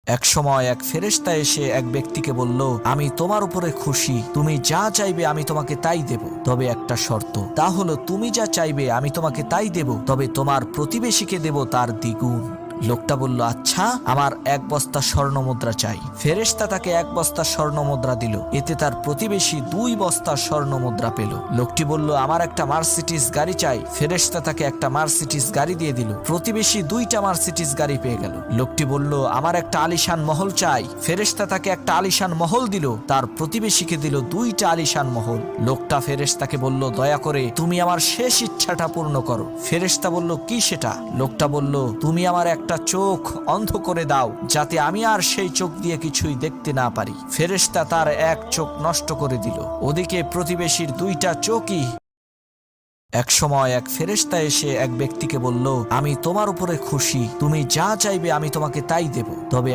এক সময় এক ফেরেশতা এসে এক ব্যক্তিকে বলল, আমি তোমার উপরে খুশি, তুমি যা চাইবে আমি তোমাকে তাই দেব, তবে একটা শর্ত, তা হলো তুমি যা চাইবে আমি তোমাকে তাই দেব, তবে তোমার প্রতিবেশীকে দেব তার দ্বিগুণ। লোকটা বলল, আচ্ছা, আমার 1 বস্তা স্বর্ণ মুদ্রা চাই। ফেরেশতা তাকে 1 বস্তা স্বর্ণ মুদ্রা দিল, এতে তার প্রতিবেশী 2 বস্তা স্বর্ণ মুদ্রা পেল। লোকটি বলল, আমার একটা মার্সিডিজ গাড়ি চাই। ফেরেশতা তাকে একটা মার্সিডিজ গাড়ি দিয়ে দিল, প্রতিবেশী 2টা মার্সিডিজ গাড়ি পেয়ে গেল। লোকটি বলল, আমার একটা আলিশান মহল চাই। ফেরেশতা তাকে একটা আলিশান মহল দিল, তার প্রতিবেশীকে দিল 2টা আলিশান মহল। লোকটা ফেরেশতাকে বলল, দয়া করে তুমি আমার শেষ ইচ্ছাটা পূর্ণ করো। ফেরেশতা বলল, কি সেটা? লোকটা বলল, তুমি আমার একটা চোখ অন্ধ করে দাও, যাতে আমি আর সেই চোখ দিয়ে কিছুই দেখতে না পারি। ফেরেশতা তার এক চোখ নষ্ট করে দিল। ওদিকে প্রতিবেশীর 2টা চোখই। এক সময় এক ফেরেশতা এসে এক ব্যক্তিকে বলল, আমি তোমার উপরে খুশি, তুমি যা চাইবে আমি তোমাকে তাই দেব, তবে